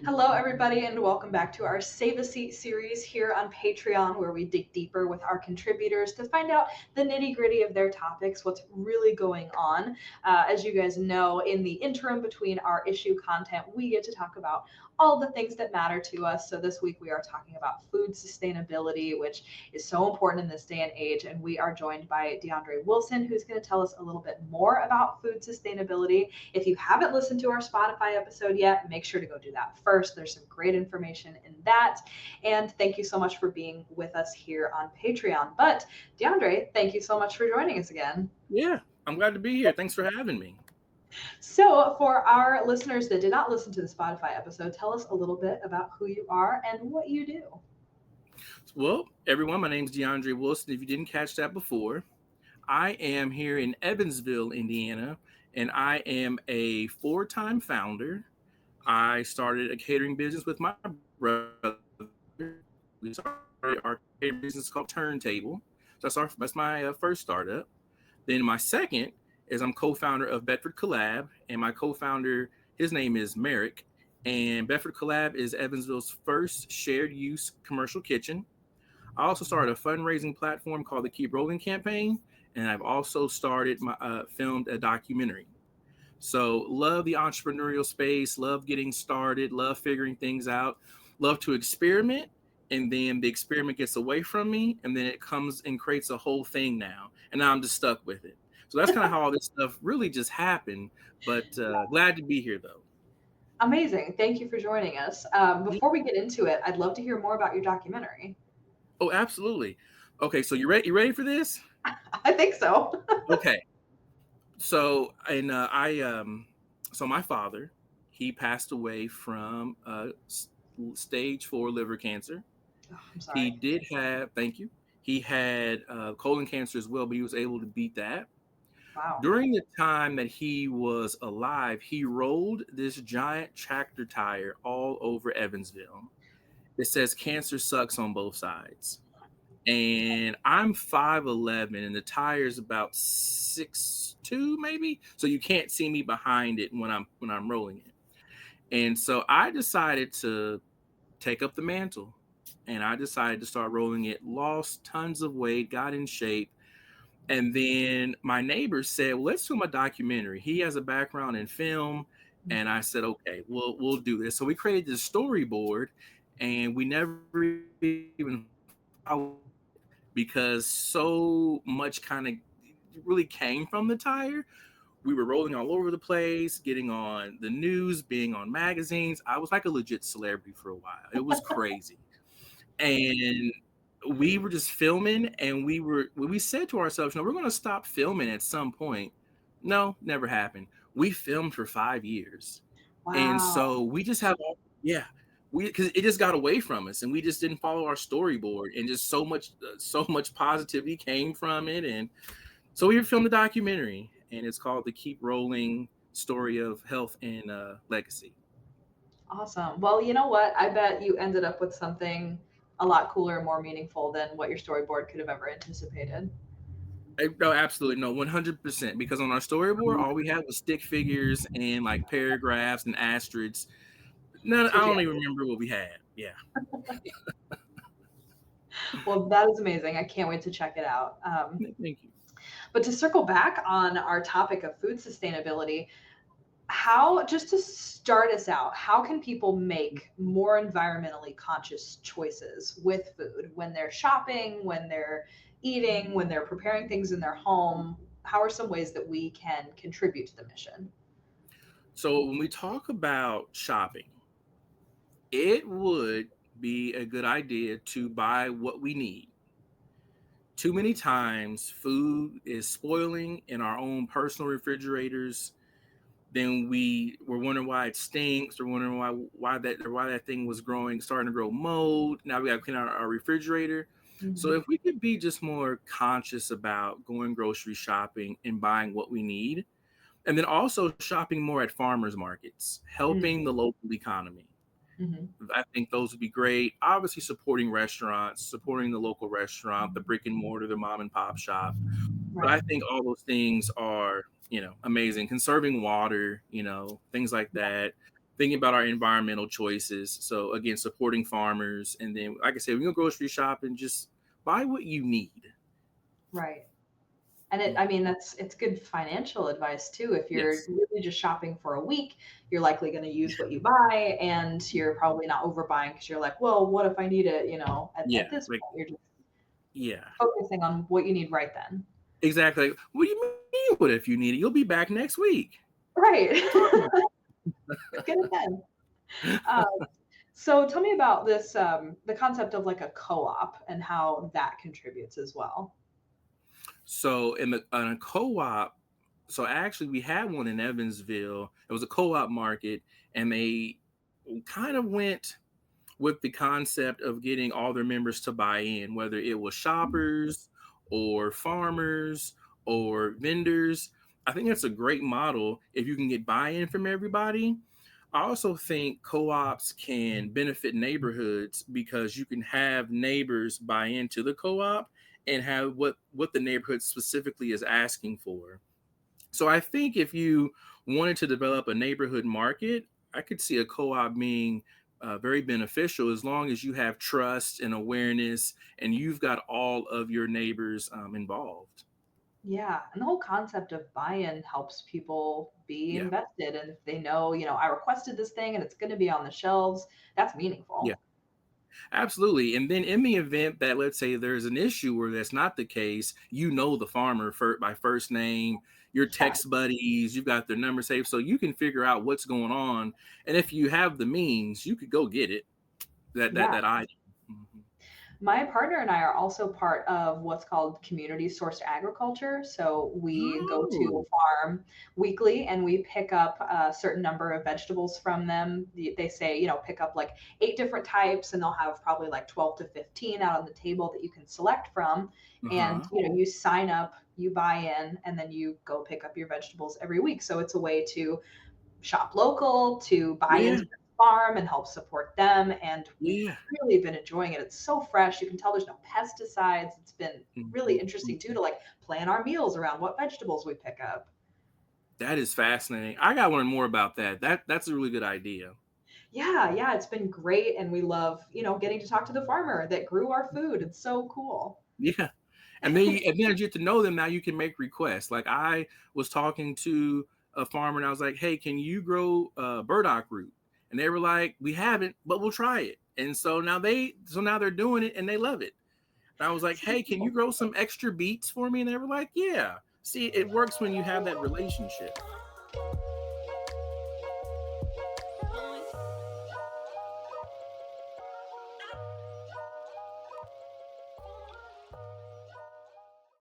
Hello, everybody, and welcome back to our Save a Seat series here on Patreon, where we dig deeper with our contributors to find out the nitty-gritty of their topics, what's really going on. As you guys know, in the interim between our issue content, we get to talk about all the things that matter to us. So this week we are talking about food sustainability, which is so important in this day and age. And we are joined by DeAndre Wilson, who's going to tell us a little bit more about food sustainability. If you haven't listened to our Spotify episode yet, make sure to go do that first. There's some great information in that. And thank you so much for being with us here on Patreon. But DeAndre, thank you so much for joining us again. Yeah, I'm glad to be here. Thanks for having me. So for our listeners that did not listen to the Spotify episode, tell us a little bit about who you are and what you do. Well, everyone, my name's DeAndre Wilson. If you didn't catch that before, I am here in Evansville, Indiana, and I am a 4-time founder. I started a catering business with my brother. We started our catering business called Turntable. So that's my first startup. Then my second is I'm co-founder of Bedford Collab, and my co-founder, his name is Merrick, and Bedford Collab is Evansville's first shared use commercial kitchen. I also started a fundraising platform called the Keep Rolling campaign, and I've also filmed a documentary. So love the entrepreneurial space, love getting started, love figuring things out, love to experiment, and then the experiment gets away from me, and then it comes and creates a whole thing now, and now I'm just stuck with it. So that's kind of how all this stuff really just happened, but glad to be here, though. Amazing. Thank you for joining us. Before we get into it, I'd love to hear more about your documentary. Oh, absolutely. Okay, so you ready for this? I think so. Okay. So, so my father, he passed away from stage 4 liver cancer. Oh, I'm sorry. He did have, thank you. He had colon cancer as well, but he was able to beat that. Wow. During the time that he was alive, he rolled this giant tractor tire all over Evansville. It says cancer sucks on both sides. And I'm 5'11", and the tire is about 6'2", maybe. So you can't see me behind it when I'm rolling it. And so I decided to take up the mantle, and I decided to start rolling it. Lost tons of weight, got in shape. And then my neighbor said, well, let's film a documentary. He has a background in film. And I said, okay, we'll do this. So we created this storyboard, and we never even followed because so much kind of really came from the tire. We were rolling all over the place, getting on the news, being on magazines. I was like a legit celebrity for a while. It was crazy. And we were just filming, and we said to ourselves, we're going to stop filming at some point. No, never happened. We filmed for 5 years. Wow. And so we just have, because it just got away from us, and we just didn't follow our storyboard, and just so much positivity came from it. And so we filmed a documentary, and it's called The Keep Rolling Story of Health and Legacy. Awesome. Well, you know what? I bet you ended up with something a lot cooler and more meaningful than what your storyboard could have ever anticipated. No, absolutely. No, 100%. Because on our storyboard, all we had was stick figures and like paragraphs and asterisks. No, I don't even remember what we had. Yeah. Well, that is amazing. I can't wait to check it out. Thank you. But to circle back on our topic of food sustainability, just to start us out, how can people make more environmentally conscious choices with food when they're shopping, when they're eating, when they're preparing things in their home? How are some ways that we can contribute to the mission? So when we talk about shopping, it would be a good idea to buy what we need. Too many times food is spoiling in our own personal refrigerators. Then we're wondering why it stinks. We're wondering why that thing was starting to grow mold. Now we got to clean out our refrigerator. Mm-hmm. So if we could be just more conscious about going grocery shopping and buying what we need, and then also shopping more at farmers markets, helping the local economy. Mm-hmm. I think those would be great. Obviously supporting restaurants, supporting the local restaurant, the brick and mortar, the mom and pop shop. Right. But I think all those things are amazing. Conserving water, things like that. Thinking about our environmental choices. So again, supporting farmers. And then, like I said, when you go grocery shop and just buy what you need. Right. And I mean, it's good financial advice too. If you're Yes. really just shopping for a week, you're likely going to use what you buy, and you're probably not overbuying because you're like, well, what if I need it? At Yeah. this Like, point, you're just yeah, focusing on what you need right then. exactly. Like, what do you mean? What if you need it? You'll be back next week. Right. Talking Get it then. about. Um, so tell me about this, the concept of like a co-op and how that contributes as well. So in a co-op, so actually we had one in Evansville. It was a co-op market, and they kind of went with the concept of getting all their members to buy in, whether it was shoppers or farmers or vendors. I think that's a great model if you can get buy-in from everybody. I also think co-ops can benefit neighborhoods because you can have neighbors buy into the co-op and have what the neighborhood specifically is asking for. So I think if you wanted to develop a neighborhood market, I could see a co-op being very beneficial as long as you have trust and awareness and you've got all of your neighbors involved. Yeah, and the whole concept of buy-in helps people be Yeah. invested, and if they know, I requested this thing and it's going to be on the shelves, that's Yeah. meaningful. Absolutely. And then in the event that, let's say, there's an issue where that's not the case, the farmer by first name, your Yeah. text buddies, you've got their number saved, so you can figure out what's going on. And if you have the means, you could go get it. Yeah. That item. Mhm. My partner and I are also part of what's called community sourced agriculture. So we go to Oh, a farm weekly and we pick up a certain number of vegetables from them. They say, pick up like 8 different types, and they'll have probably like 12 to 15 out on the table that you can select from. And, uh-huh. you sign up, you buy in, and then you go pick up your vegetables every week. So it's a way to shop local, to buy Yeah, into the farm and help support them. And we've yeah. really been enjoying it. It's so fresh. You can tell there's no pesticides. It's been really Mhm, interesting too mhm. to like plan our meals around what vegetables we pick up. That is fascinating. I got to learn more about that. That's a really good idea. Yeah, yeah, it's been great. And we love, getting to talk to the farmer that grew our food. It's so cool. Yeah. And then as you get to know them, now you can make requests. Like I was talking to a farmer and I was like, "Hey, can you grow burdock root?" And they were like, "We haven't, but we'll try it." And so now they're doing it and they love it. And I was like, So "Hey, can you cool. grow some extra beets for me?" And they were like, "Yeah." See, it works when you have that relationship.